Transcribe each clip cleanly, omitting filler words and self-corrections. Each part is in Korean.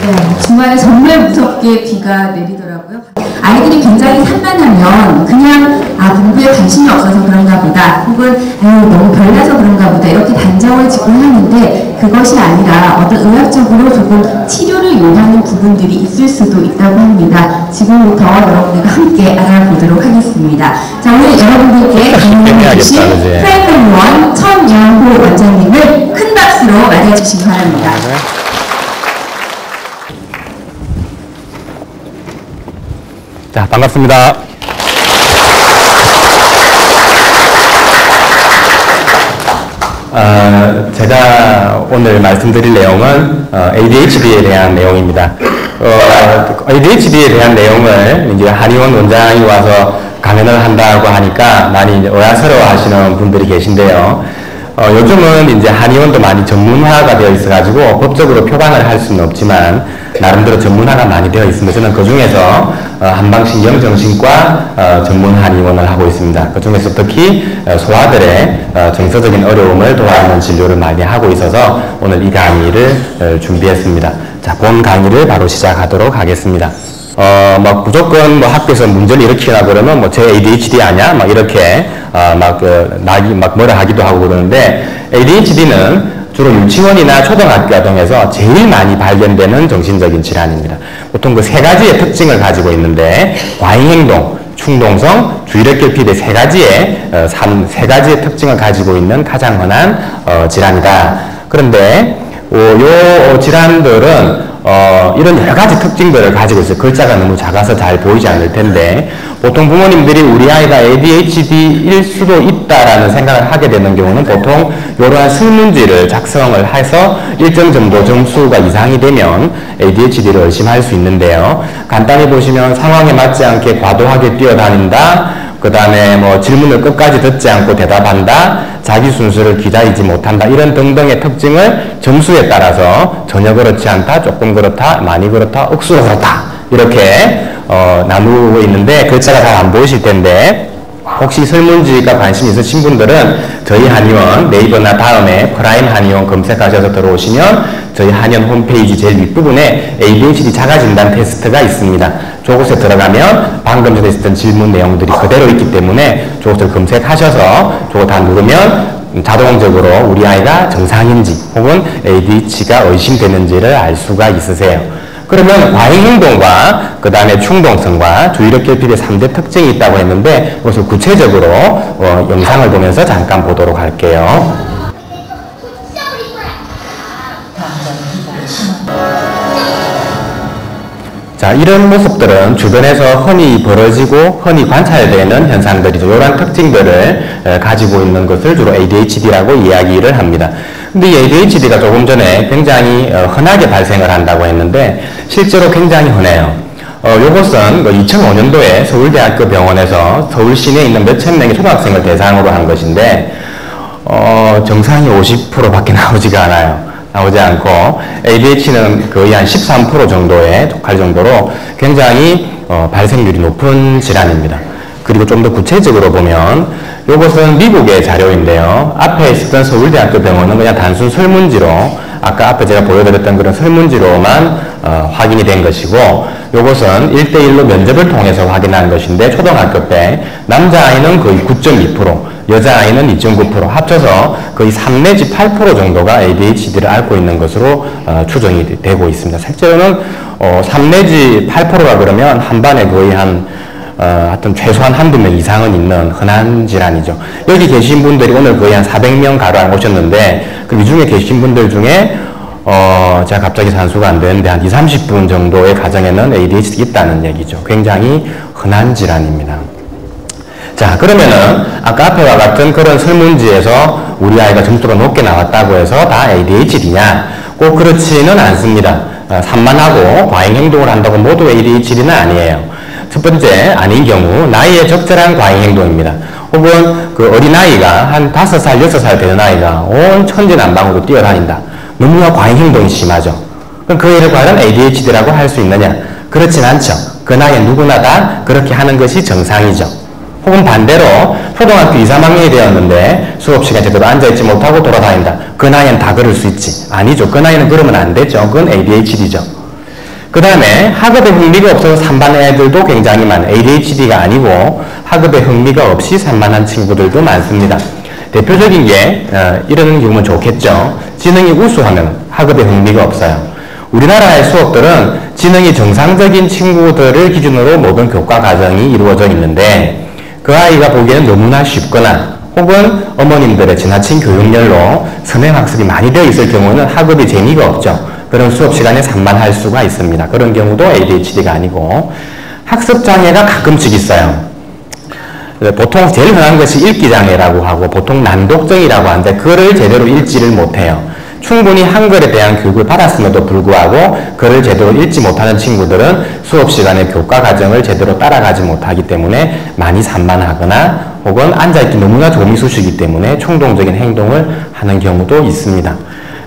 네, 주말에 정말 무섭게 비가 내리더라고요. 아이들이 굉장히 산만하면 그냥 공부에 관심이 없어서 그런가 보다, 혹은 너무 별나서 그런가 보다 이렇게 단정을 짓고 하는데, 그것이 아니라 어떤 의학적으로 조금 치료를 요하는 부분들이 있을 수도 있다고 합니다. 지금부터 여러분들과 함께 알아보도록 하겠습니다. 자, 오늘 여러분들께 강연해 주신 프라이머리1 천영호 원장님을 큰 박수로 맞이해 주시기 바랍니다. 자, 반갑습니다. 제가 오늘 말씀드릴 내용은 ADHD에 대한 내용입니다. ADHD에 대한 내용을 이제 한의원 원장이 와서 강연을 한다고 하니까 많이 이제 의아스러워 하시는 분들이 계신데요. 요즘은 이제 한의원도 많이 전문화가 되어 있어가지고 법적으로 표방을 할 수는 없지만 나름대로 전문화가 많이 되어 있습니다. 저는 그 중에서 한방신경정신과 전문 한의원을 하고 있습니다. 그 중에서 특히 소아들의 정서적인 어려움을 도와주는 진료를 많이 하고 있어서 오늘 이 강의를 준비했습니다. 자, 본 강의를 바로 시작하도록 하겠습니다. 무조건 학교에서 문제를 일으키나 그러면 제 ADHD 아냐? 이렇게, 뭐라 하기도 하고 그러는데, ADHD는 주로 유치원이나 초등학교 등에서 제일 많이 발견되는 정신적인 질환입니다. 보통 그 세 가지의 특징을 가지고 있는데, 과잉행동, 충동성, 주의력 결핍의 세 가지의 특징을 가지고 있는 가장 흔한 질환이다. 그런데 요 질환들은 이런 여러 가지 특징들을 가지고 있어요. 글자가 너무 작아서 잘 보이지 않을 텐데, 보통 부모님들이 우리 아이가 ADHD일 수도 있다라는 생각을 하게 되는 경우는 보통 이러한 설문지를 작성을 해서 일정 정도 점수가 이상이 되면 ADHD를 의심할 수 있는데요. 간단히 보시면 상황에 맞지 않게 과도하게 뛰어다닌다, 그 다음에 질문을 끝까지 듣지 않고 대답한다, 자기 순서를 기다리지 못한다, 이런 등등의 특징을 점수에 따라서 전혀 그렇지 않다, 조금 그렇다, 많이 그렇다, 억수로 그렇다, 이렇게 나누고 있는데, 글자가 잘 안 보이실 텐데 혹시 설문지가 관심 있으신 분들은 저희 한의원 네이버나 다음에 프라임 한의원 검색하셔서 들어오시면 저희 한의원 홈페이지 제일 윗부분에 ADHD 자가진단 테스트가 있습니다. 저곳에 들어가면 방금 전에 있었던 질문 내용들이 그대로 있기 때문에 저곳을 검색하셔서 저거 다 누르면 자동적으로 우리 아이가 정상인지 혹은 ADHD가 의심되는지를 알 수가 있으세요. 그러면 과잉행동과 그 다음에 충동성과 주의력 결핍의 3대 특징이 있다고 했는데, 그것을 구체적으로 영상을 보면서 잠깐 보도록 할게요. 자, 이런 모습들은 주변에서 흔히 벌어지고 흔히 관찰되는 현상들이죠. 이러한 특징들을 가지고 있는 것을 주로 ADHD라고 이야기를 합니다. 근데 이 ADHD가 조금 전에 굉장히 흔하게 발생을 한다고 했는데 실제로 굉장히 흔해요. 요것은 2005년도에 서울대학교 병원에서 서울 시내에 있는 몇천 명의 초등학생을 대상으로 한 것인데 정상이 50%밖에 나오지가 않아요. 나오지 않고 ADHD는 거의 한 13% 정도에 속할 정도로 굉장히 발생률이 높은 질환입니다. 그리고 좀 더 구체적으로 보면 이것은 미국의 자료인데요. 앞에 있었던 서울대학교 병원은 그냥 단순 설문지로, 아까 앞에 제가 보여드렸던 그런 설문지로만 확인이 된 것이고, 이것은 1대1로 면접을 통해서 확인한 것인데, 초등학교 때 남자아이는 거의 9.2%, 여자아이는 2.9%, 합쳐서 거의 3 내지 8% 정도가 ADHD를 앓고 있는 것으로 추정이 되고 있습니다. 실제로는 3 내지 8%라 그러면 한 반에 거의 하여튼 최소한 한두 명 이상은 있는 흔한 질환이죠. 여기 계신 분들이 오늘 거의 한 400명 가량 오셨는데, 그 이 중에 계신 분들 중에 제가 갑자기 산수가 안 되는데 한 20-30분 정도의 가정에는 ADHD 있다는 얘기죠. 굉장히 흔한 질환입니다. 자, 그러면은 아까 앞에와 같은 그런 설문지에서 우리 아이가 점수가 높게 나왔다고 해서 다 ADHD냐? 꼭 그렇지는 않습니다. 산만하고 과잉행동을 한다고 모두 ADHD는 아니에요. 첫 번째, 아닌 경우 나이에 적절한 과잉행동입니다. 혹은 그 어린아이가 한 5살, 6살 되는 아이가 온 천진난방으로 뛰어다닌다. 너무나 과잉행동이 심하죠. 그럼 그 애를 과연 ADHD라고 할 수 있느냐? 그렇진 않죠. 그 나이에 누구나 다 그렇게 하는 것이 정상이죠. 혹은 반대로 초등학교 2, 3학년이 되었는데 수업시간에 제대로 앉아있지 못하고 돌아다닌다. 그 나이엔 다 그럴 수 있지. 아니죠. 그 나이는 그러면 안 되죠. 그건 ADHD죠. 그 다음에 학업에 흥미가 없어서 산만한 애들도 굉장히 많아요. ADHD가 아니고 학업에 흥미가 없이 산만한 친구들도 많습니다. 대표적인 게 이런 경우면 좋겠죠. 지능이 우수하면 학업에 흥미가 없어요. 우리나라의 수업들은 지능이 정상적인 친구들을 기준으로 모든 교과 과정이 이루어져 있는데 그 아이가 보기에는 너무나 쉽거나 혹은 어머님들의 지나친 교육열로 선행학습이 많이 되어 있을 경우는 학업이 재미가 없죠. 그런 수업 시간에 산만할 수가 있습니다. 그런 경우도 ADHD가 아니고 학습장애가 가끔씩 있어요. 보통 제일 흔한 것이 읽기장애라고 하고 보통 난독증이라고 하는데 글을 제대로 읽지를 못해요. 충분히 한글에 대한 교육을 받았음에도 불구하고 글을 제대로 읽지 못하는 친구들은 수업 시간에 교과 과정을 제대로 따라가지 못하기 때문에 많이 산만하거나 혹은 앉아있기 너무나 조미수시기 때문에 충동적인 행동을 하는 경우도 있습니다.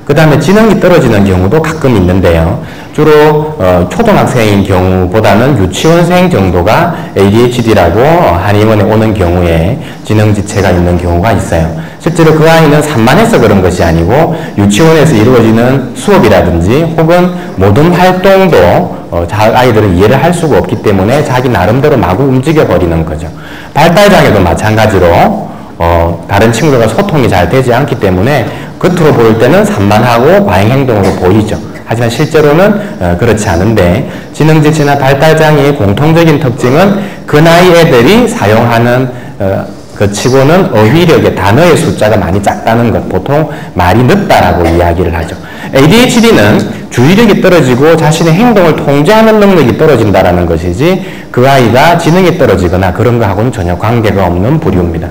그 다음에 지능이 떨어지는 경우도 가끔 있는데요. 주로 초등학생인 경우보다는 유치원생 정도가 ADHD라고 한의원에 오는 경우에 지능지체가 있는 경우가 있어요. 실제로 그 아이는 산만해서 그런 것이 아니고 유치원에서 이루어지는 수업이라든지 혹은 모든 활동도 아이들은 이해를 할 수가 없기 때문에 자기 나름대로 마구 움직여버리는 거죠. 발달장애도 마찬가지로 다른 친구들과 소통이 잘 되지 않기 때문에 겉으로 보일 때는 산만하고 과잉행동으로 보이죠. 하지만 실제로는 그렇지 않은데 지능지체나 발달장애의 공통적인 특징은 그 나이 애들이 사용하는 그 치고는 어휘력의 단어의 숫자가 많이 작다는 것, 보통 말이 늦다라고 이야기를 하죠. ADHD는 주의력이 떨어지고 자신의 행동을 통제하는 능력이 떨어진다라는 것이지 그 아이가 지능이 떨어지거나 그런 거하고는 전혀 관계가 없는 부류입니다.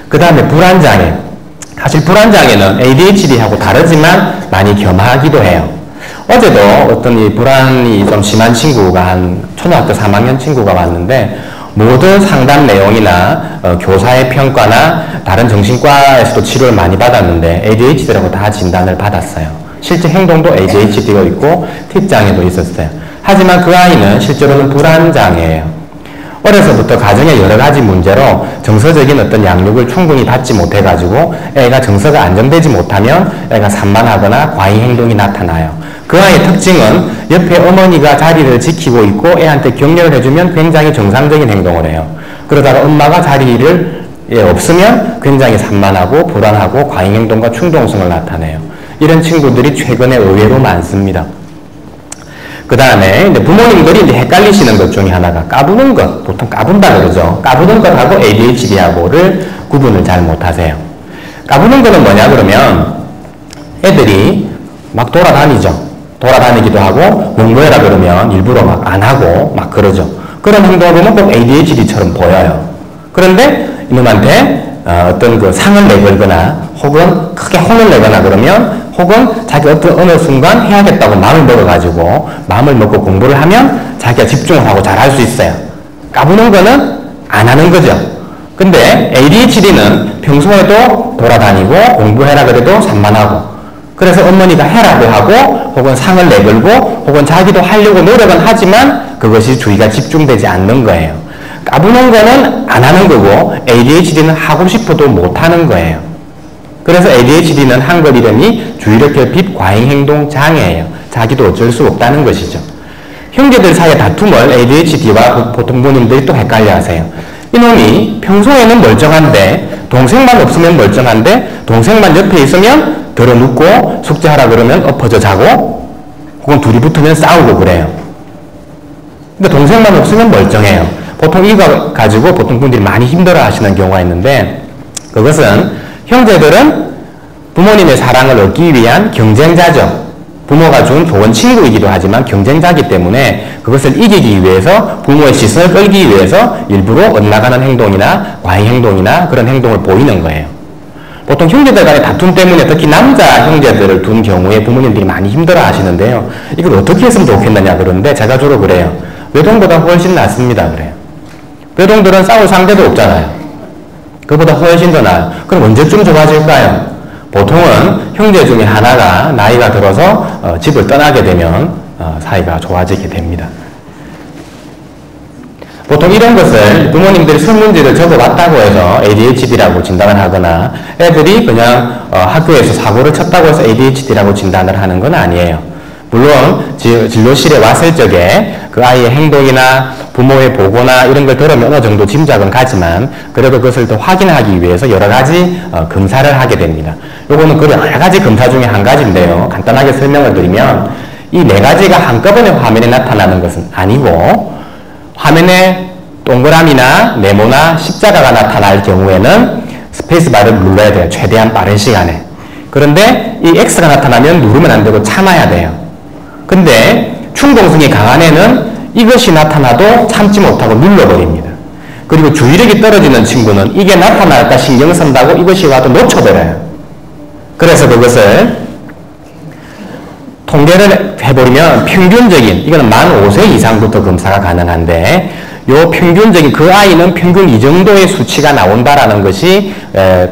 그 다음에 불안장애. 사실 불안장애는 ADHD하고 다르지만 많이 겸하기도 해요. 어제도 어떤 이 불안이 좀 심한 친구가 한 초등학교 3학년 친구가 왔는데 모든 상담 내용이나 교사의 평가나 다른 정신과에서도 치료를 많이 받았는데 ADHD라고 다 진단을 받았어요. 실제 행동도 ADHD가 있고 틱장애도 있었어요. 하지만 그 아이는 실제로는 불안장애예요. 어려서부터 가정의 여러 가지 문제로 정서적인 어떤 양육을 충분히 받지 못해가지고 애가 정서가 안정되지 못하면 애가 산만하거나 과잉 행동이 나타나요. 그 아이의 특징은 옆에 어머니가 자리를 지키고 있고 애한테 격려를 해주면 굉장히 정상적인 행동을 해요. 그러다가 엄마가 자리를 없으면 굉장히 산만하고 불안하고 과잉 행동과 충동성을 나타내요. 이런 친구들이 최근에 의외로 많습니다. 그 다음에 부모님들이 이제 헷갈리시는 것 중에 하나가 까부는 것, 보통 까분다 그러죠. 까부는 것하고 ADHD하고를 구분을 잘 못하세요. 까부는 거는 뭐냐 그러면 애들이 막 돌아다니죠. 돌아다니기도 하고 공부해라 그러면 일부러 막 안 하고 막 그러죠. 그런 행동을 보면 꼭 ADHD처럼 보여요. 그런데 이놈한테 어떤 그 상을 내걸거나 혹은 크게 혼을 내거나 그러면 혹은 자기 어떤 어느 순간 해야겠다고 마음을 먹어가지고 마음을 먹고 공부를 하면 자기가 집중을 하고 잘할 수 있어요. 까부는 거는 안 하는 거죠. 근데 ADHD는 평소에도 돌아다니고 공부해라 그래도 산만하고 그래서 어머니가 해라고 하고 혹은 상을 내걸고 혹은 자기도 하려고 노력은 하지만 그것이 주의가 집중되지 않는 거예요. 까부는 거는 안 하는 거고 ADHD는 하고 싶어도 못 하는 거예요. 그래서 ADHD는 한글 이름이 주의력 결핍 과잉행동 장애예요. 자기도 어쩔 수 없다는 것이죠. 형제들 사이의 다툼을 ADHD와 보통 부모님들이 또 헷갈려 하세요. 이놈이 평소에는 멀쩡한데 동생만 없으면 멀쩡한데 동생만 옆에 있으면 들어 눕고 숙제하라 그러면 엎어져 자고 혹은 둘이 붙으면 싸우고 그래요. 근데 동생만 없으면 멀쩡해요. 보통 이거 가지고 보통 분들이 많이 힘들어 하시는 경우가 있는데 그것은 형제들은 부모님의 사랑을 얻기 위한 경쟁자죠. 부모가 준 좋은 친구이기도 하지만 경쟁자이기 때문에 그것을 이기기 위해서 부모의 시선을 끌기 위해서 일부러 엇나가는 행동이나 과잉 행동이나 그런 행동을 보이는 거예요. 보통 형제들 간의 다툼 때문에 특히 남자 형제들을 둔 경우에 부모님들이 많이 힘들어 하시는데요. 이걸 어떻게 했으면 좋겠느냐 그러는데 제가 주로 그래요. 외동보다 훨씬 낫습니다 그래요. 외동들은 싸울 상대도 없잖아요. 그보다 훨씬 더 나아요. 그럼 언제쯤 좋아질까요? 보통은 형제 중에 하나가 나이가 들어서 집을 떠나게 되면 사이가 좋아지게 됩니다. 보통 이런 것을 부모님들이 설문지를 적어봤다고 해서 ADHD라고 진단을 하거나 애들이 그냥 학교에서 사고를 쳤다고 해서 ADHD라고 진단을 하는 건 아니에요. 물론 진료실에 왔을 적에 그 아이의 행동이나 부모의 보고나 이런 걸 들으면 어느 정도 짐작은 가지만 그래도 그것을 더 확인하기 위해서 여러 가지 검사를 하게 됩니다. 요거는 그 여러 가지 검사 중에 한 가지인데요. 간단하게 설명을 드리면 이 네 가지가 한꺼번에 화면에 나타나는 것은 아니고 화면에 동그라미나 네모나 십자가가 나타날 경우에는 스페이스바를 눌러야 돼요. 최대한 빠른 시간에. 그런데 이 X가 나타나면 누르면 안 되고 참아야 돼요. 근데 충동성이 강한 애는 이것이 나타나도 참지 못하고 눌러버립니다. 그리고 주의력이 떨어지는 친구는 이게 나타날까 신경 쓴다고 이것이 와도 놓쳐버려요. 그래서 그것을 통계를 해버리면 평균적인, 이거는 만 5세 이상부터 검사가 가능한데 요 평균적인 그 아이는 평균 이 정도의 수치가 나온다라는 것이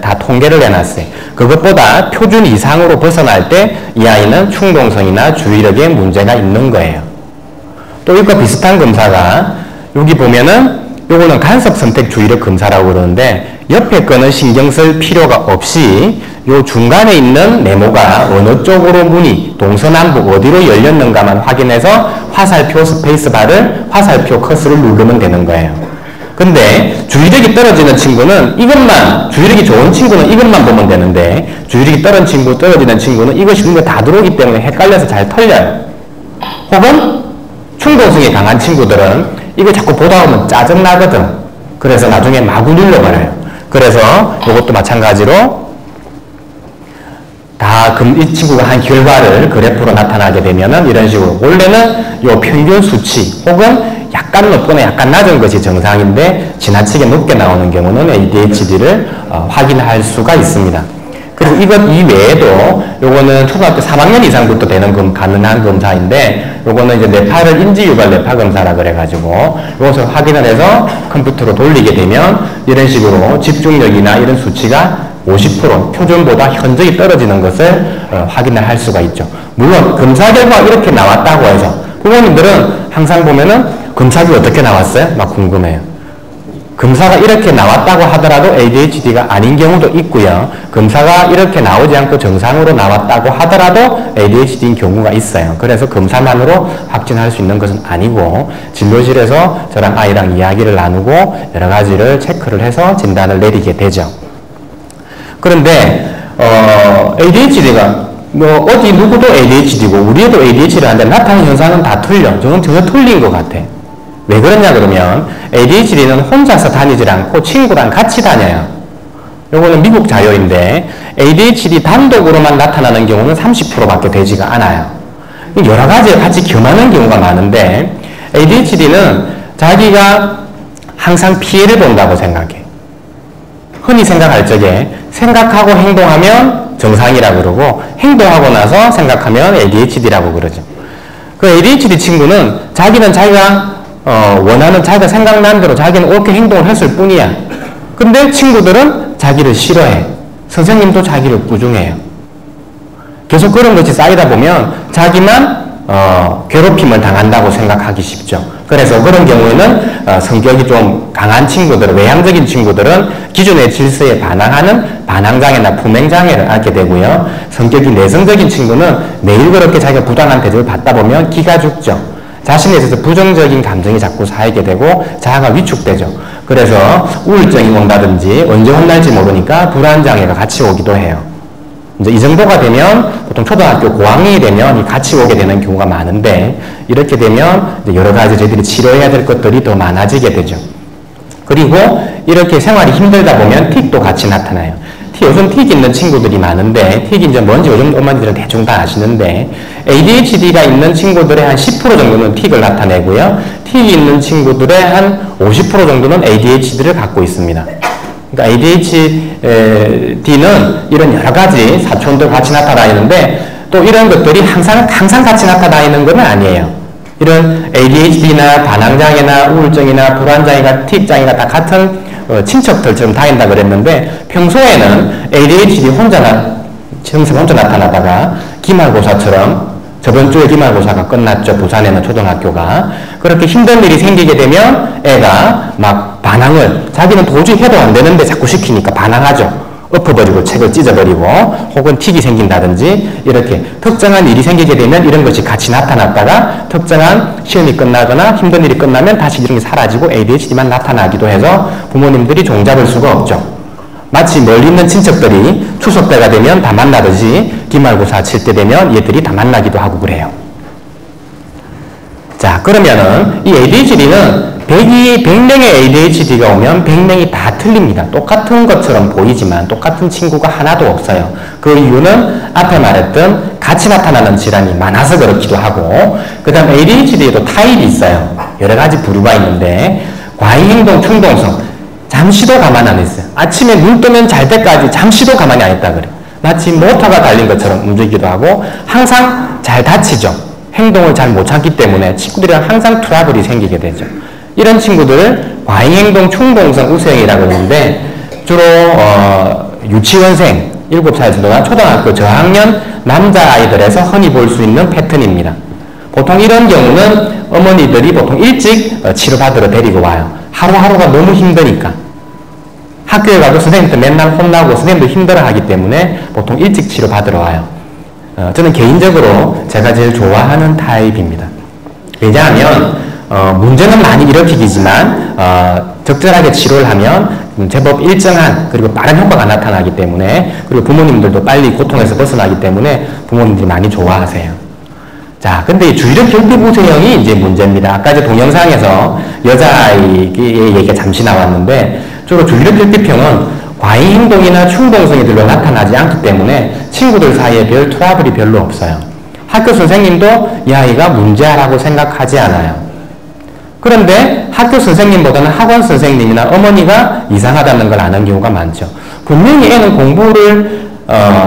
다 통계를 해놨어요. 그것보다 표준 이상으로 벗어날 때 이 아이는 충동성이나 주의력에 문제가 있는 거예요. 또 이것과 비슷한 검사가 여기 보면은 요거는 간섭 선택 주의력 검사라고 그러는데 옆에 거는 신경 쓸 필요가 없이 요 중간에 있는 네모가 어느 쪽으로 문이 동서남북 어디로 열렸는가만 확인해서 화살표 스페이스바를 화살표 커서를 누르면 되는 거예요. 근데 주의력이 떨어지는 친구는 이것만, 주의력이 좋은 친구는 이것만 보면 되는데 주의력이 떨어지는 친구는 이것이 있는 거 다 들어오기 때문에 헷갈려서 잘 털려요. 혹은 충동성이 강한 친구들은 이거 자꾸 보다 보면 짜증나거든. 그래서 나중에 마구 눌러버려요. 그래서 이것도 마찬가지로 이 친구가 한 결과를 그래프로 나타나게 되면은 이런 식으로 원래는 요 평균 수치 혹은 약간 높거나 약간 낮은 것이 정상인데 지나치게 높게 나오는 경우는 ADHD를 확인할 수가 있습니다. 그리고 이것 이외에도 요거는 초등학교 3학년 이상부터 되는 가능한 검사인데 요거는 이제 뇌파를 인지유발 뇌파 검사라 그래가지고 이것을 확인을 해서 컴퓨터로 돌리게 되면 이런 식으로 집중력이나 이런 수치가 50% 표준보다 현저히 떨어지는 것을 확인을 할 수가 있죠. 물론 검사 결과가 이렇게 나왔다고 해서 부모님들은 항상 보면은 검사가 어떻게 나왔어요? 막 궁금해요. 검사가 이렇게 나왔다고 하더라도 ADHD가 아닌 경우도 있고요. 검사가 이렇게 나오지 않고 정상으로 나왔다고 하더라도 ADHD인 경우가 있어요. 그래서 검사만으로 확진할 수 있는 것은 아니고 진료실에서 저랑 아이랑 이야기를 나누고 여러 가지를 체크를 해서 진단을 내리게 되죠. 그런데 ADHD가 뭐 어디 누구도 ADHD고 우리도 ADHD를 하는데 나타나는 현상은 다 틀려. 저는 전혀 틀린 것 같아. 왜 그러냐 그러면 ADHD는 혼자서 다니질 않고 친구랑 같이 다녀요. 요거는 미국 자료인데 ADHD 단독으로만 나타나는 경우는 30%밖에 되지가 않아요. 여러 가지에 같이 겸하는 경우가 많은데 ADHD는 자기가 항상 피해를 본다고 생각해. 흔히 생각할 적에 생각하고 행동하면 정상이라고 그러고 행동하고 나서 생각하면 ADHD라고 그러죠. 그 ADHD 친구는 자기는 자기가 원하는 자기가 생각난 대로 자기는 옳게 행동을 했을 뿐이야. 근데 친구들은 자기를 싫어해. 선생님도 자기를 부정해요. 계속 그런 것이 쌓이다 보면 자기만 괴롭힘을 당한다고 생각하기 쉽죠. 그래서 그런 경우에는 성격이 좀 강한 친구들, 외향적인 친구들은 기존의 질서에 반항하는 반항장애나 품행장애를 앓게 되고요. 성격이 내성적인 친구는 매일 그렇게 자기가 부당한 대접을 받다 보면 기가 죽죠. 자신에 있어서 부정적인 감정이 자꾸 쌓이게 되고 자아가 위축되죠. 그래서 우울증이 온다든지 언제 혼날지 모르니까 불안장애가 같이 오기도 해요. 이제 이 정도가 되면 보통 초등학교 고학년이 되면 같이 오게 되는 경우가 많은데 이렇게 되면 이제 여러 가지 저희들이 치료해야 될 것들이 더 많아지게 되죠. 그리고 이렇게 생활이 힘들다 보면 틱도 같이 나타나요. 요즘 틱 있는 친구들이 많은데 틱이 이제 뭔지 요즘 엄마들은 대충 다 아시는데 ADHD가 있는 친구들의 한 10% 정도는 틱을 나타내고요. 틱이 있는 친구들의 한 50% 정도는 ADHD를 갖고 있습니다. 그러니까 ADHD는 이런 여러 가지 사촌들 같이 나타다니는데 또 이런 것들이 항상 같이 나타다니는 건 아니에요. 이런 ADHD나 반항장애나 우울증이나 불안장애가 틱장애가 다 같은 친척들처럼 다닌다 그랬는데 평소에는 ADHD 증상 혼자 나타나다가 기말고사처럼 저번 주에 기말고사가 끝났죠. 부산에는 초등학교가. 그렇게 힘든 일이 생기게 되면 애가 막 반항을 자기는 도저히 해도 안 되는데 자꾸 시키니까 반항하죠. 엎어버리고 책을 찢어버리고 혹은 틱이 생긴다든지 이렇게 특정한 일이 생기게 되면 이런 것이 같이 나타났다가 특정한 시험이 끝나거나 힘든 일이 끝나면 다시 이런 게 사라지고 ADHD만 나타나기도 해서 부모님들이 종잡을 수가 없죠. 마치 멀리 있는 친척들이 추석 때가 되면 다 만나듯이 기말고사 칠 때 되면 얘들이 다 만나기도 하고 그래요. 자, 그러면은 이 ADHD는 100명의 ADHD가 오면 100명이 다 틀립니다. 똑같은 것처럼 보이지만 똑같은 친구가 하나도 없어요. 그 이유는 앞에 말했던 같이 나타나는 질환이 많아서 그렇기도 하고, 그 다음 ADHD에도 타입이 있어요. 여러 가지 부류가 있는데 과잉행동 충동성, 잠시도 가만 안 있어요. 아침에 눈 뜨면 잘 때까지 잠시도 가만히 안 있다 그래요. 마치 모터가 달린 것처럼 움직이기도 하고 항상 잘 다치죠. 행동을 잘 못 참기 때문에 친구들이랑 항상 트러블이 생기게 되죠. 이런 친구들을 과잉행동 충동성 우세형이라고 하는데 주로 유치원생 7살 정도나 초등학교 저학년 남자아이들에서 흔히 볼 수 있는 패턴입니다. 보통 이런 경우는 어머니들이 보통 일찍 치료받으러 데리고 와요. 하루하루가 너무 힘드니까. 학교에 가도 선생님한테 맨날 혼나고 선생님도 힘들어하기 때문에 보통 일찍 치료받으러 와요. 저는 개인적으로 제가 제일 좋아하는 타입입니다. 왜냐하면 문제는 많이 일으키지만 적절하게 치료를 하면 제법 일정한 그리고 빠른 효과가 나타나기 때문에, 그리고 부모님들도 빨리 고통에서 벗어나기 때문에 부모님들이 많이 좋아하세요. 자, 근데 이 주의력 결핍 우세형이 이제 문제입니다. 아까 이제 동영상에서 여자아이의 얘기가 잠시 나왔는데 주로 주의력 결핍형은 과잉행동이나 충동성이 별로 나타나지 않기 때문에 친구들 사이에 별 트러블이 별로 없어요. 학교 선생님도 이 아이가 문제라고 생각하지 않아요. 그런데 학교 선생님보다는 학원 선생님이나 어머니가 이상하다는 걸 아는 경우가 많죠. 분명히 애는 공부를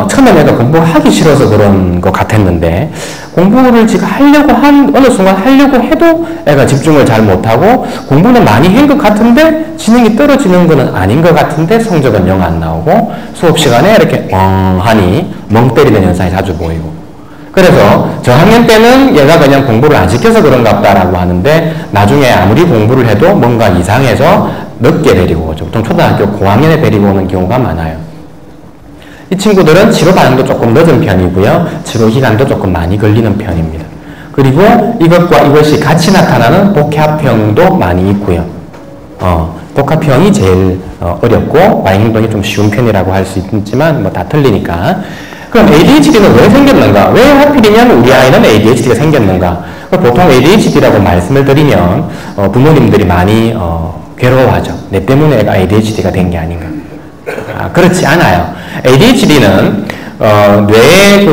처음에 내가 공부를 하기 싫어서 그런 것 같았는데 공부를 지금 어느 순간 하려고 해도 애가 집중을 잘 못하고 공부는 많이 한 것 같은데 지능이 떨어지는 것은 아닌 것 같은데 성적은 영 안 나오고 수업 시간에 이렇게 하니 멍 때리는 현상이 자주 보이고, 그래서 저학년 때는 얘가 그냥 공부를 안 시켜서 그런가 보다라고 하는데 나중에 아무리 공부를 해도 뭔가 이상해서 늦게 데리고 오죠. 보통 초등학교 고학년에 데리고 오는 경우가 많아요. 이 친구들은 치료 반응도 조금 늦은 편이고요. 치료 기간도 조금 많이 걸리는 편입니다. 그리고 이것과 이것이 같이 나타나는 복합형도 많이 있고요. 복합형이 제일 어렵고 과잉행동이 좀 쉬운 편이라고 할 수 있지만 뭐 다 틀리니까. 그럼 ADHD는 왜 생겼는가? 왜 하필이면 우리 아이는 ADHD가 생겼는가? 보통 ADHD라고 말씀을 드리면 부모님들이 많이 괴로워하죠. 내 때문에 애가 ADHD가 된 게 아닌가? 그렇지 않아요. ADHD는 뇌의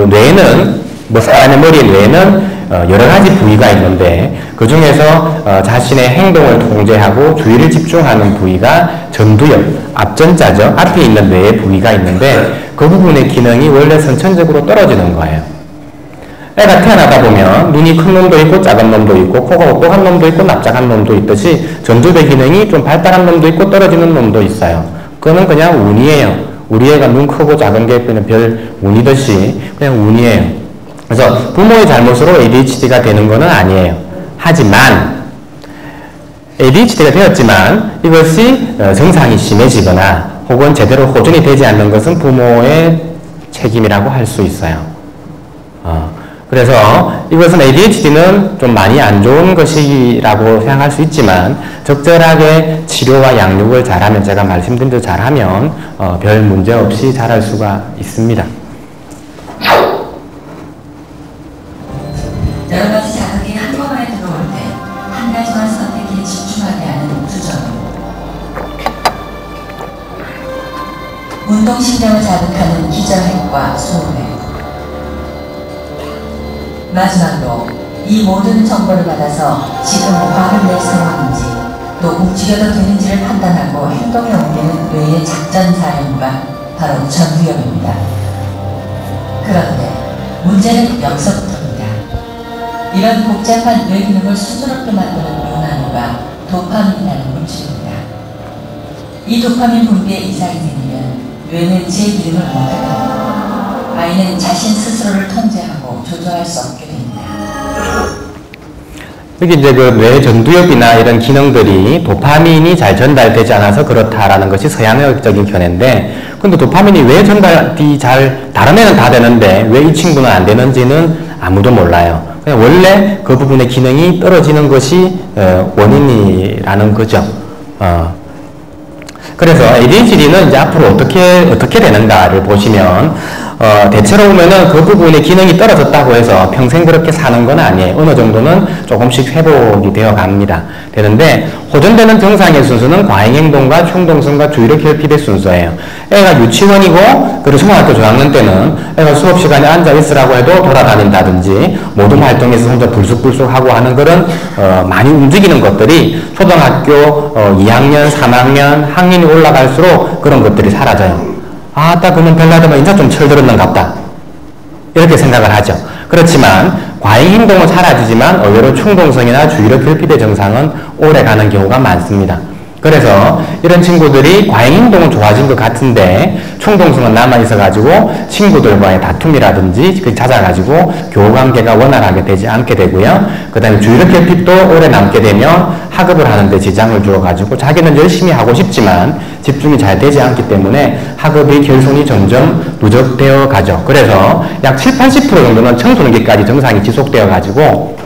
뇌에는 사람의 머리의 뇌에는 여러 가지 부위가 있는데 그 중에서 자신의 행동을 통제하고 주의를 집중하는 부위가 전두엽, 앞전자죠. 앞에 있는 뇌의 부위가 있는데 그 부분의 기능이 원래 선천적으로 떨어지는 거예요. 애가 태어나다 보면 눈이 큰 놈도 있고 작은 놈도 있고 코가 오똑한 놈도 있고 납작한 놈도 있듯이 전두엽의 기능이 좀 발달한 놈도 있고 떨어지는 놈도 있어요. 그거는 그냥 운이에요. 우리 애가 눈 크고 작은 게 그냥 별 운이듯이 그냥 운이에요. 그래서 부모의 잘못으로 ADHD가 되는 것은 아니에요. 하지만 ADHD가 되었지만 이것이 증상이 심해지거나 혹은 제대로 호전이 되지 않는 것은 부모의 책임이라고 할 수 있어요. 그래서 이것은 ADHD는 좀 많이 안 좋은 것이라고 생각할 수 있지만 적절하게 치료와 양육을 잘하면, 제가 말씀드린 대로 잘하면 별 문제 없이 자랄 수가 있습니다. 여러 가지 자극이 한꺼번에 들어올 때 한 가지만 선택에 집중하게 하는 주저. 운동신경을 자극하는 기저핵과 소화핵. 마지막으로 이 모든 정보를 받아서 지금 화를 낼 상황인지 또 움직여도 되는지를 판단하고 행동에 옮기는 뇌의 작전사령관, 바로 전두엽입니다. 그런데 문제는 여기서부터입니다. 이런 복잡한 뇌 기능을 수두럽게 만드는 요나노가 도파민이라는 물질입니다. 이 도파민 분비에 이상이 생기면 뇌는 제 기능을 못하게 됩니다. 아이는 자신 스스로를 통제하고 조절할 수 없게 됩니다. 여기 이제 그 뇌 전두엽이나 이런 기능들이 도파민이 잘 전달되지 않아서 그렇다라는 것이 서양의학적인 견해인데, 근데 도파민이 왜 전달이 다른 애는 다 되는데 왜 이 친구는 안 되는지는 아무도 몰라요. 그냥 원래 그 부분의 기능이 떨어지는 것이 원인이라는 거죠. 그래서 ADHD는 이제 앞으로 어떻게 되는가를 보시면, 대체로 보면은 그 부분의 기능이 떨어졌다고 해서 평생 그렇게 사는 건 아니에요. 어느 정도는 조금씩 회복이 되어 갑니다. 되는데, 호전되는 정상의 순서는 과잉행동과 충동성과 주의력 결핍의 순서예요. 애가 유치원이고, 그리고 초등학교 저학년 때는 애가 수업 시간에 앉아 있으라고 해도 돌아다닌다든지, 모든 활동에서 혼자 불쑥불쑥 하고 하는 그런, 많이 움직이는 것들이 초등학교 2학년, 3학년, 학년이 올라갈수록 그런 것들이 사라져요. 아, 딱 그러면 별나더만 이제 좀 철들었는갑다. 이렇게 생각을 하죠. 그렇지만 과잉 행동은 사라지지만 의외로 충동성이나 주의력 결핍의 증상은 오래 가는 경우가 많습니다. 그래서 이런 친구들이 과잉 행동은 좋아진 것 같은데 충동성은 남아있어가지고 친구들과의 다툼이라든지 잦아가지고 교우관계가 원활하게 되지 않게 되고요. 그 다음에 주의력 결핍도 오래 남게 되면 학업을 하는데 지장을 주어가지고 자기는 열심히 하고 싶지만 집중이 잘 되지 않기 때문에 학업의 결손이 점점 누적되어 가죠. 그래서 약 70~80% 정도는 청소년기까지 증상이 지속되어 가지고,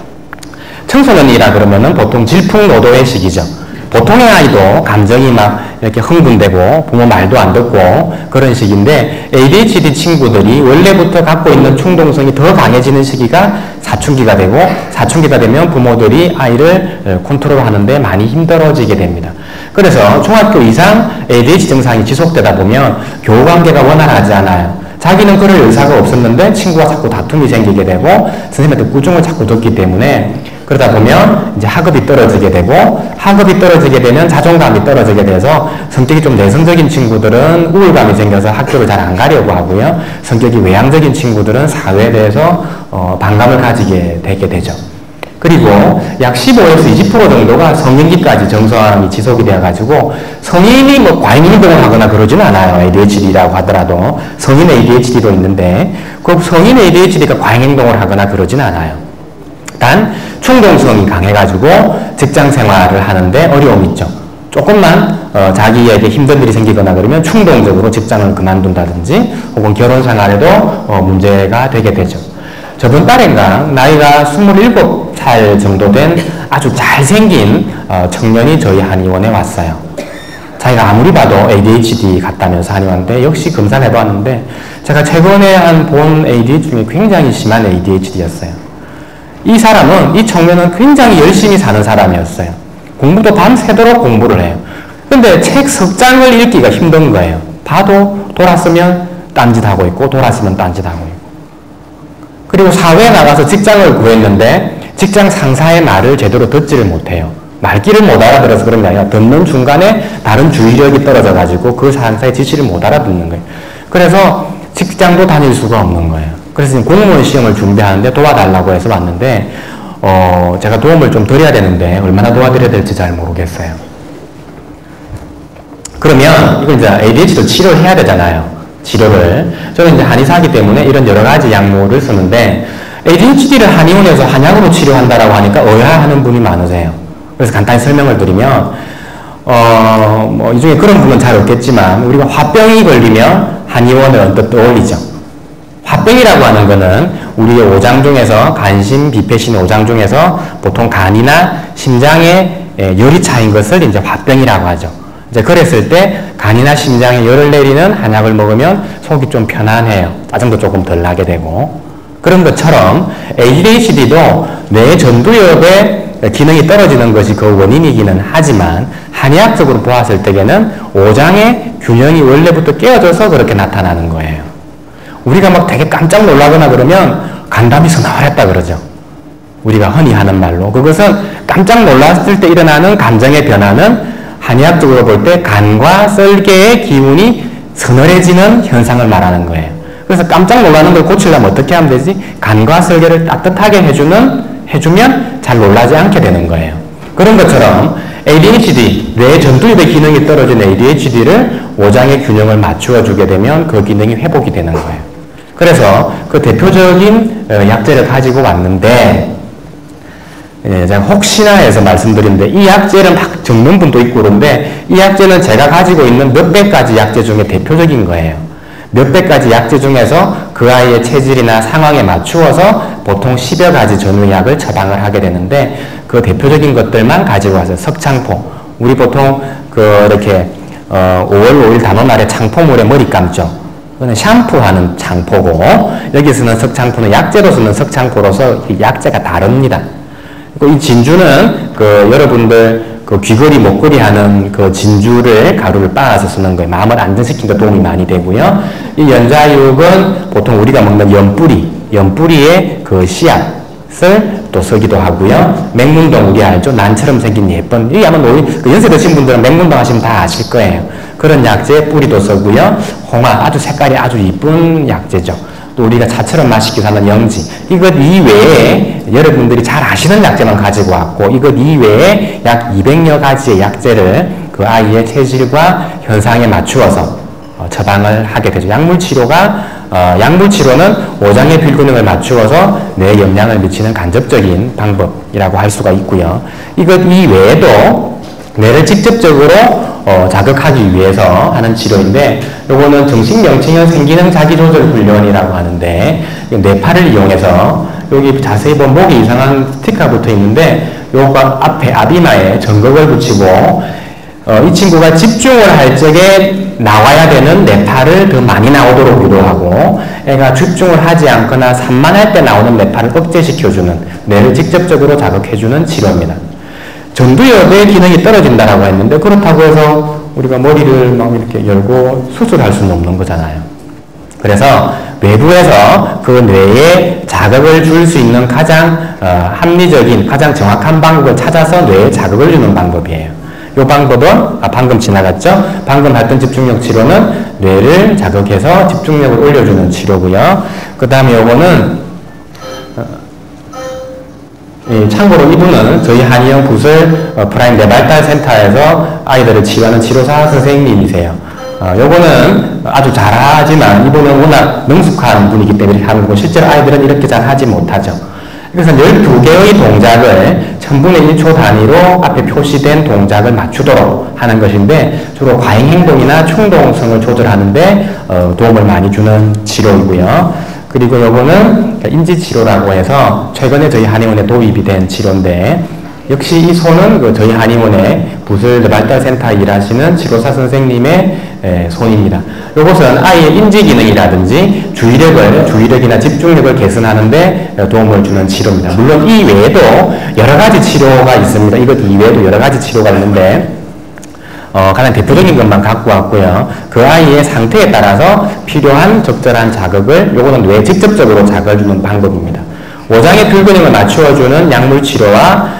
청소년이라 그러면은 보통 질풍노도의 시기죠. 보통의 아이도 감정이 막 이렇게 흥분되고 부모 말도 안 듣고 그런 시기인데, ADHD 친구들이 원래부터 갖고 있는 충동성이 더 강해지는 시기가 사춘기가 되고, 사춘기가 되면 부모들이 아이를 컨트롤하는데 많이 힘들어지게 됩니다. 그래서 중학교 이상 ADHD 증상이 지속되다 보면 교우관계가 원활하지 않아요. 자기는 그럴 의사가 없었는데 친구와 자꾸 다툼이 생기게 되고 선생님한테 꾸중을 자꾸 듣기 때문에, 그러다 보면 이제 학업이 떨어지게 되고, 학업이 떨어지게 되면 자존감이 떨어지게 돼서 성격이 좀 내성적인 친구들은 우울감이 생겨서 학교를 잘 안 가려고 하고요. 성격이 외향적인 친구들은 사회에 대해서 반감을 가지게 되게 되죠. 그리고 약 15에서 20% 정도가 성인기까지 정서함이 지속이 되어가지고, 성인이 뭐 과잉행동을 하거나 그러지는 않아요. ADHD라고 하더라도. 성인 ADHD도 있는데, 그 성인 ADHD가 과잉행동을 하거나 그러지는 않아요. 단 충동성이 강해가지고 직장 생활을 하는데 어려움이 있죠. 조금만 자기에게 힘든 일이 생기거나 그러면 충동적으로 직장을 그만둔다든지 혹은 결혼 생활에도 문제가 되게 되죠. 저번 달인가 나이가 27살 정도 된 아주 잘생긴 청년이 저희 한의원에 왔어요. 자기가 아무리 봐도 ADHD 같다면서 한의원인데, 역시 검사를 해봤는데 제가 최근에 본 ADHD 중에 굉장히 심한 ADHD였어요. 이 사람은, 이 청년은 굉장히 열심히 사는 사람이었어요. 공부도 밤새도록 공부를 해요. 근데 책 석 장을 읽기가 힘든 거예요. 봐도 돌았으면 딴짓하고 있고 돌았으면 딴짓하고 있고. 그리고 사회에 나가서 직장을 구했는데 직장 상사의 말을 제대로 듣지를 못해요. 말귀를 못 알아들어서 그런 게 아니라 듣는 중간에 다른 주의력이 떨어져가지고 그 상사의 지시를 못 알아듣는 거예요. 그래서 직장도 다닐 수가 없는 거예요. 그래서 지금 공무원 시험을 준비하는데 도와달라고 해서 왔는데, 제가 도움을 좀 드려야 되는데 얼마나 도와드려야 될지 잘 모르겠어요. 그러면 이건 이제 ADHD도 치료를 해야 되잖아요. 치료를. 저는 이제 한의사이기 때문에 이런 여러 가지 약물을 쓰는데, ADHD를 한의원에서 한약으로 치료한다라고 하니까 의아해하는 분이 많으세요. 그래서 간단히 설명을 드리면, 뭐 이 중에 그런 분은 잘 없겠지만 우리가 화병이 걸리면 한의원을 언뜻 떠올리죠. 화병이라고 하는 거는 우리의 오장 중에서, 간신, 비패신 오장 중에서 보통 간이나 심장에 열이 차인 것을 이제 화병이라고 하죠. 이제 그랬을 때 간이나 심장에 열을 내리는 한약을 먹으면 속이 좀 편안해요. 짜증도 조금 덜 나게 되고. 그런 것처럼 ADHD도 뇌 전두엽의 기능이 떨어지는 것이 그 원인이기는 하지만, 한의학적으로 보았을 때에는 오장의 균형이 원래부터 깨어져서 그렇게 나타나는 거예요. 우리가 막 되게 깜짝 놀라거나 그러면 간담이 서늘했다 그러죠. 우리가 흔히 하는 말로. 그것은 깜짝 놀랐을 때 일어나는 감정의 변화는 한의학적으로 볼 때 간과 썰개의 기운이 서늘해지는 현상을 말하는 거예요. 그래서 깜짝 놀라는 걸 고치려면 어떻게 하면 되지? 간과 썰개를 따뜻하게 해주면 잘 놀라지 않게 되는 거예요. 그런 것처럼 ADHD, 뇌 전두엽의 기능이 떨어진 ADHD를 오장의 균형을 맞추어 주게 되면 그 기능이 회복이 되는 거예요. 그래서 그 대표적인 약제를 가지고 왔는데, 예, 제가 혹시나 해서 말씀드리는데 이 약제를 막 적는 분도 있고 그런데 이 약제는 제가 가지고 있는 몇백 가지 약제 중에 대표적인 거예요. 몇백 가지 약제 중에서 그 아이의 체질이나 상황에 맞추어서 보통 10여 가지 전후약을 처방을 하게 되는데 그 대표적인 것들만 가지고 와서 석창포. 우리 보통 이렇게 5월 5일 단오날에 창포물에 머리 감죠. 그거는 샴푸하는 창포고 여기 쓰는 석창포는 약제로 쓰는 석창포로서 약제가 다릅니다. 이 진주는 여러분들 귀걸이, 목걸이 하는 진주를 가루를 빻아서 쓰는 거예요. 마음을 안정시키는 데 도움이 많이 되고요. 이 연자육은 보통 우리가 먹는 연뿌리의 씨앗을 또 쓰기도 하고요. 맹문동 우리 알죠? 난처럼 생긴 예쁜, 이 아마 연세 드신 분들은 맹문동 하시면 다 아실 거예요. 그런 약재 뿌리도 쓰고요. 홍화, 아주 색깔이 아주 이쁜 약재죠. 또 우리가 차처럼 맛있게 사는 영지, 이것 이외에 여러분들이 잘 아시는 약재만 가지고 왔고 이것 이외에 약 200여 가지의 약재를 그 아이의 체질과 현상에 맞추어서 처방을 하게 되죠. 약물치료는 오장의 필기능을 맞추어서 뇌에 영향을 미치는 간접적인 방법이라고 할 수가 있고요. 이것 이외에도 뇌를 직접적으로 자극하기 위해서 하는 치료인데, 요거는 정신명칭형 생기능 자기조절 훈련이라고 하는데, 뇌파를 이용해서 여기 자세히 보면 목에 이상한 스티커가 붙어 있는데, 요거 앞에 아비마에 전극을 붙이고 이 친구가 집중을 할 적에 나와야 되는 뇌파를 더 많이 나오도록 유도하고, 애가 집중을 하지 않거나 산만할 때 나오는 뇌파를 억제시켜주는, 뇌를 직접적으로 자극해주는 치료입니다. 전두엽의 기능이 떨어진다라고 했는데, 그렇다고 해서 우리가 머리를 막 이렇게 열고 수술할 수는 없는 거잖아요. 그래서 외부에서 그 뇌에 자극을 줄 수 있는 가장 합리적인, 가장 정확한 방법을 찾아서 뇌에 자극을 주는 방법이에요. 이 방법은 방금 지나갔죠? 방금 했던 집중력 치료는 뇌를 자극해서 집중력을 올려주는 치료고요. 그 다음에 요거는 참고로 이분은 저희 한의원 부설 프라임 뇌발달 센터에서 아이들을 치료하는 치료사 선생님이세요. 요거는 아주 잘하지만 이분은 워낙 능숙한 분이기 때문에 하는 거고, 실제로 아이들은 이렇게 잘 하지 못하죠. 그래서 12개의 동작을 1000분의 1초 단위로 앞에 표시된 동작을 맞추도록 하는 것인데, 주로 과잉행동이나 충동성을 조절하는데 도움을 많이 주는 치료이고요. 그리고 요거는 인지치료라고 해서 최근에 저희 한의원에 도입이 된 치료인데, 역시 이 손은 저희 한의원의 부설 뇌발달센터 일하시는 치료사 선생님의 손입니다. 이것은 아이의 인지기능이라든지 주의력이나 집중력을 개선하는데 도움을 주는 치료입니다. 물론 이 외에도 여러 가지 치료가 있습니다. 이것 이외에도 여러 가지 치료가 있는데, 가장 대표적인 것만 갖고 왔고요. 그 아이의 상태에 따라서 필요한 적절한 자극을, 요거는 뇌에 직접적으로 자극을 주는 방법입니다. 오장의 필기능을 맞추어주는 약물치료와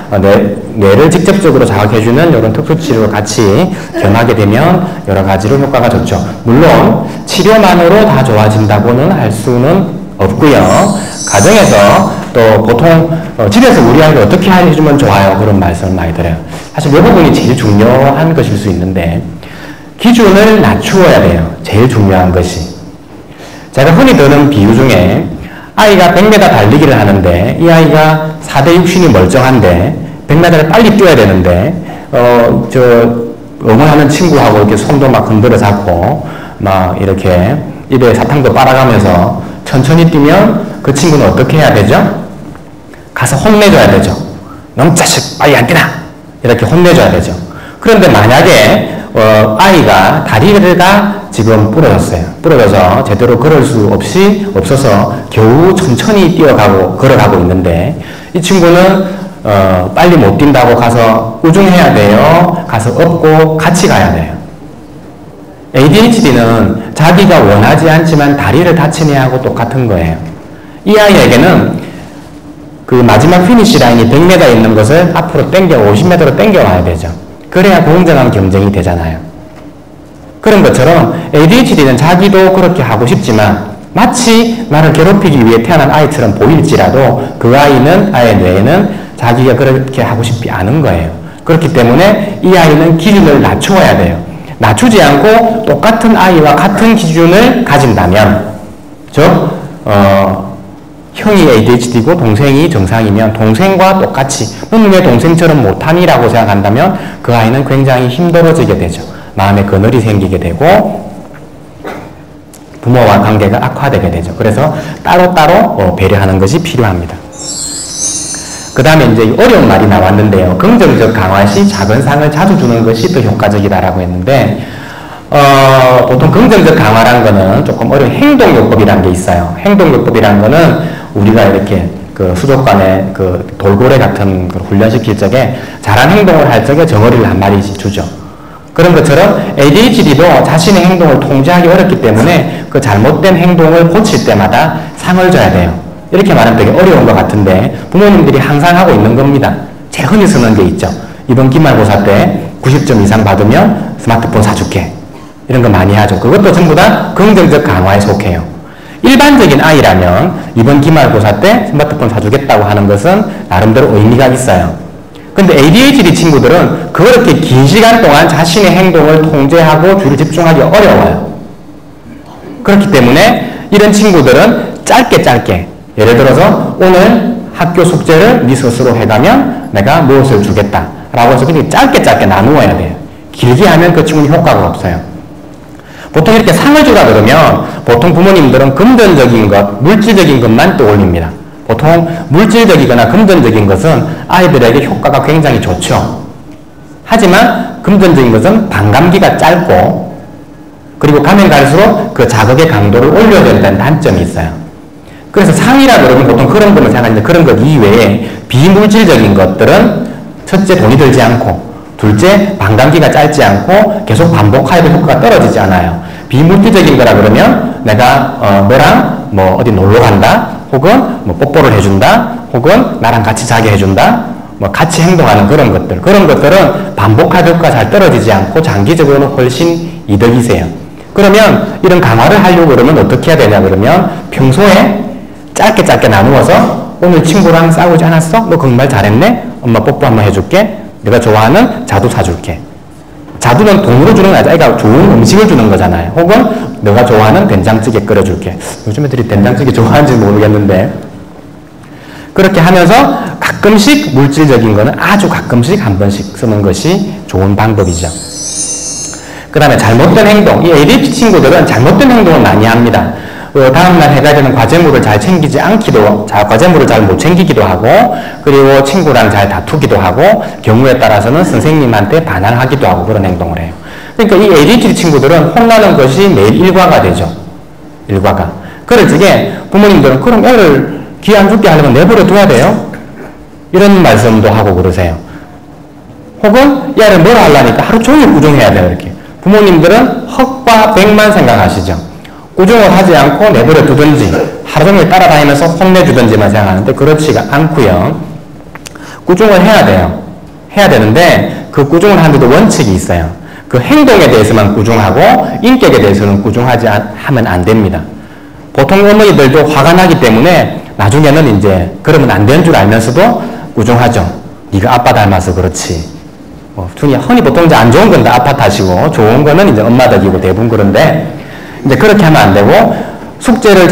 뇌를 직접적으로 자극해주는 이런 특수치료를 같이 겸하게 되면 여러 가지로 효과가 좋죠. 물론 치료만으로 다 좋아진다고는 할 수는 없고요. 가정에서 또 보통 집에서 우리 아이를 어떻게 해주면 좋아요, 그런 말씀을 많이 드려요. 사실 이 부분이 제일 중요한 것일 수 있는데, 기준을 낮추어야 돼요. 제일 중요한 것이. 제가 흔히 드는 비유 중에, 아이가 100m 달리기를 하는데 이 아이가 4대 육신이 멀쩡한데 100m를 빨리 뛰어야 되는데 응원하는 친구하고 이렇게 손도 막 흔들어 잡고 막 이렇게 입에 사탕도 빨아가면서 천천히 뛰면 그 친구는 어떻게 해야 되죠? 가서 혼내줘야 되죠. 넌 자식 빨리 안 뛰나! 이렇게 혼내줘야 되죠. 그런데 만약에 아이가 다리가 지금 부러져서 제대로 걸을 수 없어서 겨우 천천히 걸어가고 있는데, 이 친구는 빨리 못 뛴다고 가서 우중해야 돼요? 가서 업고 같이 가야 돼요? ADHD는 자기가 원하지 않지만 다리를 다친 애하고 똑같은 거예요. 이 아이에게는 그 마지막 피니시 라인이 100m 있는 것을 앞으로 50m로 당겨와야 되죠. 그래야 공정한 경쟁이 되잖아요. 그런 것처럼 ADHD는 자기도 그렇게 하고 싶지만 마치 나를 괴롭히기 위해 태어난 아이처럼 보일지라도 그 아이의 뇌에는 자기가 그렇게 하고 싶지 않은 거예요. 그렇기 때문에 이 아이는 기준을 낮추어야 돼요. 낮추지 않고 똑같은 아이와 같은 기준을 가진다면, 형이 ADHD고 동생이 정상이면 동생과 똑같이 너는 왜 동생처럼 못하니라고 생각한다면 그 아이는 굉장히 힘들어지게 되죠. 마음에 그늘이 생기게 되고 부모와 관계가 악화되게 되죠. 그래서 따로따로 배려하는 것이 필요합니다. 그 다음에 이제 어려운 말이 나왔는데요. 긍정적 강화 시 작은 상을 자주 주는 것이 더 효과적이다라고 했는데 보통 긍정적 강화라는 거는 조금 어려운 행동요법이라는 게 있어요. 행동요법이라는 거는 우리가 이렇게 그 수족관에 그 돌고래 같은 걸 훈련시킬 적에 잘한 행동을 할 적에 정어리를 한 마리씩 주죠. 그런 것처럼 ADHD도 자신의 행동을 통제하기 어렵기 때문에 그 잘못된 행동을 고칠 때마다 상을 줘야 돼요. 이렇게 말하면 되게 어려운 것 같은데 부모님들이 항상 하고 있는 겁니다. 제일 흔히 쓰는 게 있죠. 이번 기말고사 때 90점 이상 받으면 스마트폰 사줄게. 이런 거 많이 하죠. 그것도 전부 다 긍정적 강화에 속해요. 일반적인 아이라면 이번 기말고사 때 스마트폰 사주겠다고 하는 것은 나름대로 의미가 있어요. 근데 ADHD 친구들은 그렇게 긴 시간 동안 자신의 행동을 통제하고 주의를 집중하기 어려워요. 그렇기 때문에 이런 친구들은 짧게 예를 들어서 오늘 학교 숙제를 네 스스로 해가면 내가 무엇을 주겠다 라고 해서 그냥 짧게 나누어야 돼요. 길게 하면 그 친구는 효과가 없어요. 보통 이렇게 상을 주라 그러면 보통 부모님들은 금전적인 것, 물질적인 것만 떠올립니다. 보통 물질적이거나 금전적인 것은 아이들에게 효과가 굉장히 좋죠. 하지만 금전적인 것은 반감기가 짧고 그리고 가면 갈수록 그 자극의 강도를 올려야 된다는 단점이 있어요. 그래서 상이라 그러면 보통 그런 것만 생각하는데 그런 것 이외에 비물질적인 것들은 첫째 돈이 들지 않고 둘째 반감기가 짧지 않고 계속 반복하여도 효과가 떨어지지 않아요. 비물질적인 거라 그러면 내가 너랑 뭐 어디 놀러 간다 혹은 뭐 뽀뽀를 해준다 혹은 나랑 같이 자게 해준다 뭐 같이 행동하는 그런 것들은 반복할 효과가 잘 떨어지지 않고 장기적으로는 훨씬 이득이세요. 그러면 이런 강화를 하려고 그러면 어떻게 해야 되냐 그러면 평소에 짧게 나누어서 오늘 친구랑 싸우지 않았어? 너 정말 잘했네? 엄마 뽀뽀 한번 해줄게. 내가 좋아하는 자두 사줄게. 자두는 돈으로 주는 게 아니라 애가 좋은 음식을 주는 거잖아요. 혹은 내가 좋아하는 된장찌개 끓여줄게. 요즘 애들이 된장찌개 좋아하는지 모르겠는데 그렇게 하면서 가끔씩 물질적인 거는 아주 가끔씩 한 번씩 쓰는 것이 좋은 방법이죠. 그 다음에 잘못된 행동. 이 ADHD 친구들은 잘못된 행동을 많이 합니다. 다음날 해가야 되는 과제물을 잘 챙기지 과제물을 잘 못 챙기기도 하고, 그리고 친구랑 잘 다투기도 하고, 경우에 따라서는 선생님한테 반항하기도 하고 그런 행동을 해요. 그러니까 이 ADHD 친구들은 혼나는 것이 매일 일과가 되죠. 일과가. 그럴 적에 부모님들은 그럼 애를 기회 안 죽게 하려면 내버려 둬야 돼요? 이런 말씀도 하고 그러세요. 혹은 얘를 뭐라 하려니까 하루 종일 꾸중해야 돼요. 이렇게. 부모님들은 헛과 백만 생각하시죠. 꾸중을 하지 않고 내버려 두든지 하루 종일 따라다니면서 혼내주든지만 생각하는데 그렇지가 않고요. 꾸중을 해야 돼요. 해야 되는데 그 꾸중을 하는데도 원칙이 있어요. 그 행동에 대해서만 꾸중하고 인격에 대해서는 하면 안 됩니다. 보통 어머니들도 화가 나기 때문에 나중에는 이제 그러면 안 되는 줄 알면서도 꾸중하죠. 네가 아빠 닮아서 그렇지. 흔히 보통 이제 안 좋은 건 다 아빠 탓이고 좋은 거는 이제 엄마 덕이고 대부분 그런데 이제 그렇게 하면 안 되고 숙제를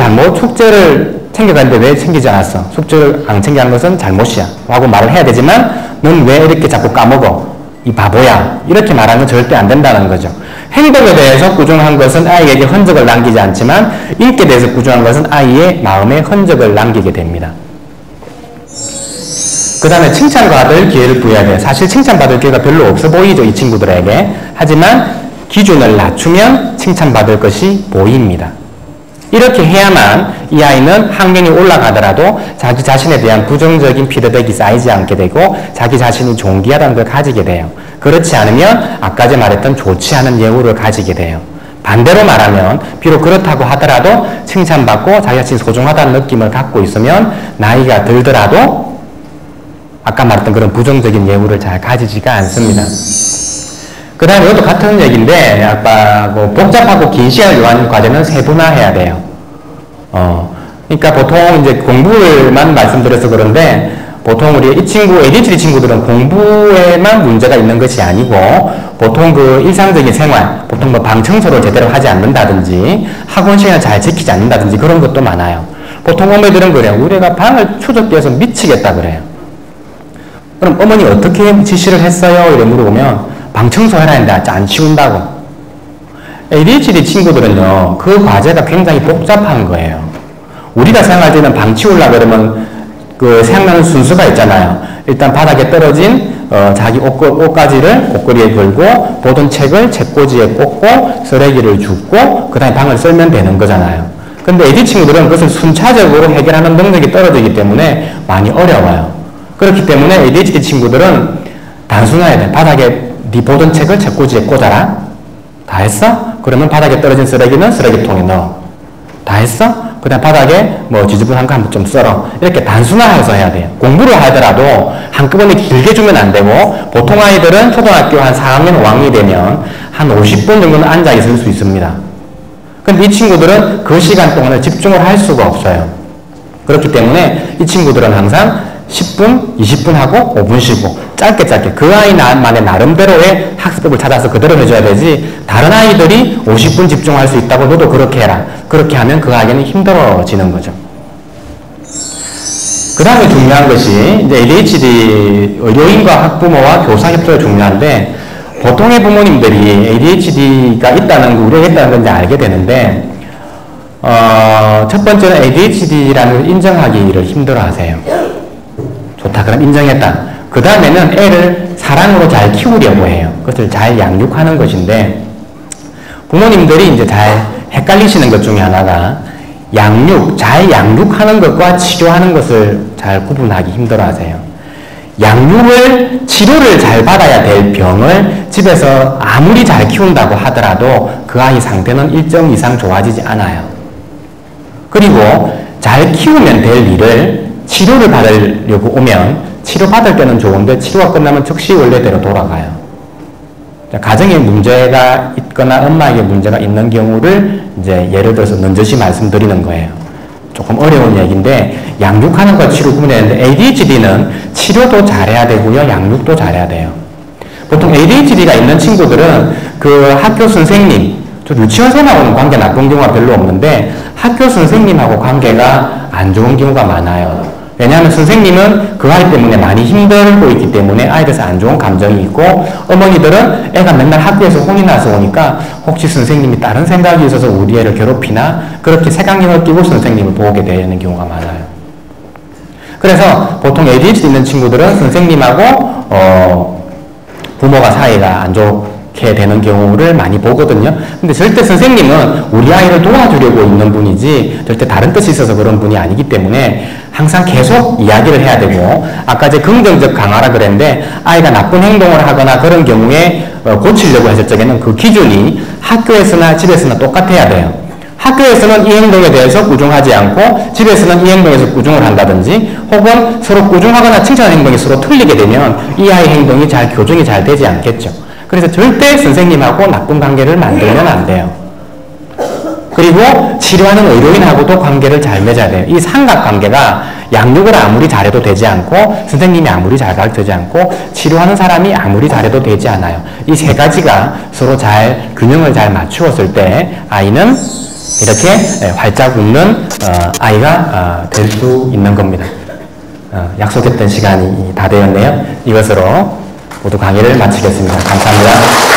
챙겨가는데 왜 챙기지 않았어? 숙제를 안 챙겨간 것은 잘못이야 라고 말을 해야 되지만 넌 왜 이렇게 자꾸 까먹어? 이 바보야. 이렇게 말하는 건 절대 안 된다는 거죠. 행동에 대해서 꾸중한 것은 아이에게 흔적을 남기지 않지만 인격에 대해서 꾸중한 것은 아이의 마음에 흔적을 남기게 됩니다. 그 다음에 칭찬받을 기회를 부여해야 돼요. 사실 칭찬받을 기회가 별로 없어 보이죠, 이 친구들에게. 하지만 기준을 낮추면 칭찬받을 것이 보입니다. 이렇게 해야만 이 아이는 학년이 올라가더라도 자기 자신에 대한 부정적인 피드백이 쌓이지 않게 되고 자기 자신이 존귀하다는 걸 가지게 돼요. 그렇지 않으면 아까 말했던 좋지 않은 예우를 가지게 돼요. 반대로 말하면 비록 그렇다고 하더라도 칭찬받고 자기 자신이 소중하다는 느낌을 갖고 있으면 나이가 들더라도 아까 말했던 그런 부정적인 예우를 잘 가지지가 않습니다. 그 다음에 이것도 같은 얘기인데 아까 복잡하고 긴 시간을 요하는 과제는 세분화해야 돼요. 그러니까 보통 이제 공부를만 말씀드려서 그런데 보통 우리 이 친구, ADHD 친구들은 공부에만 문제가 있는 것이 아니고 보통 그 일상적인 생활, 보통 방 청소를 제대로 하지 않는다든지 학원 시간을 잘 지키지 않는다든지 그런 것도 많아요. 보통 어머니들은 그래요. 우리가 방을 추적해서 미치겠다 그래요. 그럼 어머니 어떻게 지시를 했어요? 이래 물어보면 방 청소해라 했는데 안 치운다고. ADHD 친구들은요, 그 과제가 굉장히 복잡한 거예요. 우리가 생각할 때는 방 치우려고 그러면 그 생각나는 순서가 있잖아요. 일단 바닥에 떨어진 자기 옷가지를 옷걸이에 걸고, 보던 책을 책꽂이에 꽂고, 쓰레기를 줍고, 그 다음에 방을 썰면 되는 거잖아요. 근데 AD 친구들은 그것을 순차적으로 해결하는 능력이 떨어지기 때문에 많이 어려워요. 그렇기 때문에 ADHD 친구들은 단순해야 돼. 바닥에 네 보던 책을 책꽂이에 꽂아라. 다 했어? 그러면 바닥에 떨어진 쓰레기는 쓰레기통에 넣어. 다 했어? 그 다음 바닥에 뭐 지저분한 거 한번 좀 썰어. 이렇게 단순화해서 해야 돼요. 공부를 하더라도 한꺼번에 길게 주면 안 되고, 보통 아이들은 초등학교 한 4학년, 5학년이 되면 한 50분 정도는 앉아 있을 수 있습니다. 근데 이 친구들은 그 시간 동안에 집중을 할 수가 없어요. 그렇기 때문에 이 친구들은 항상 10분, 20분 하고 5분 쉬고 짧게 그 아이만의 나름대로의 학습법을 찾아서 그대로 해줘야 되지, 다른 아이들이 50분 집중할 수 있다고 너도 그렇게 해라. 그렇게 하면 그 아이는 힘들어지는 거죠. 그 다음에 중요한 것이 이제 ADHD 의료인과 학부모와 교사 협조가 중요한데, 보통의 부모님들이 ADHD가 있다는 거, 우려가 있다는 건 이제 알게 되는데, 첫 번째는 ADHD라는 걸 인정하기를 힘들어 하세요. 좋다, 그럼 인정했다. 그 다음에는 애를 사랑으로 잘 키우려고 해요. 그것을 잘 양육하는 것인데, 부모님들이 이제 잘 헷갈리시는 것 중에 하나가 잘 양육하는 것과 치료하는 것을 잘 구분하기 힘들어 하세요. 치료를 잘 받아야 될 병을 집에서 아무리 잘 키운다고 하더라도 그 아이 상태는 일정 이상 좋아지지 않아요. 그리고 잘 키우면 될 일을 치료를 받으려고 오면 치료받을 때는 좋은데 치료가 끝나면 즉시 원래대로 돌아가요. 가정에 문제가 있거나 엄마에게 문제가 있는 경우를 이제 예를 들어서 넌저시 말씀드리는 거예요. 조금 어려운 얘기인데, 양육하는 것 치료 구분해야 되는데, ADHD는 치료도 잘해야 되고요, 양육도 잘해야 돼요. 보통 ADHD가 있는 친구들은 그 학교 선생님, 유치원 선생님하고는 관계 나쁜 경우가 별로 없는데 학교 선생님하고 관계가 안 좋은 경우가 많아요. 왜냐하면 선생님은 그 아이 때문에 많이 힘들고 있기 때문에 아이들에서 안 좋은 감정이 있고, 어머니들은 애가 맨날 학교에서 혼이 나서 오니까 혹시 선생님이 다른 생각이 있어서 우리 애를 괴롭히나, 그렇게 색안경을 끼고 선생님을 보게 되는 경우가 많아요. 그래서 보통 ADHD 있는 친구들은 선생님하고 부모가 사이가 안 좋게 되는 경우를 많이 보거든요. 근데 절대 선생님은 우리 아이를 도와주려고 있는 분이지 절대 다른 뜻이 있어서 그런 분이 아니기 때문에 항상 계속 이야기를 해야 되고, 아까 이제 긍정적 강화라 그랬는데, 아이가 나쁜 행동을 하거나 그런 경우에 고치려고 했을 적에는 그 기준이 학교에서나 집에서나 똑같아야 돼요. 학교에서는 이 행동에 대해서 꾸중하지 않고 집에서는 이 행동에서 꾸중을 한다든지, 혹은 서로 꾸중하거나 칭찬하는 행동이 서로 틀리게 되면 이 아이 행동이 교정이 잘 되지 않겠죠. 그래서 절대 선생님하고 나쁜 관계를 만들면 안 돼요. 그리고 치료하는 의료인하고도 관계를 잘 맺어야 돼요. 이 삼각관계가 양육을 아무리 잘해도 되지 않고, 선생님이 아무리 잘 가르쳐주지 않고, 치료하는 사람이 아무리 잘해도 되지 않아요. 이 세 가지가 서로 균형을 잘 맞추었을 때 아이는 이렇게 활짝 웃는 아이가 될 수 있는 겁니다. 약속했던 시간이 다 되었네요. 이것으로 모두 강의를 마치겠습니다. 감사합니다.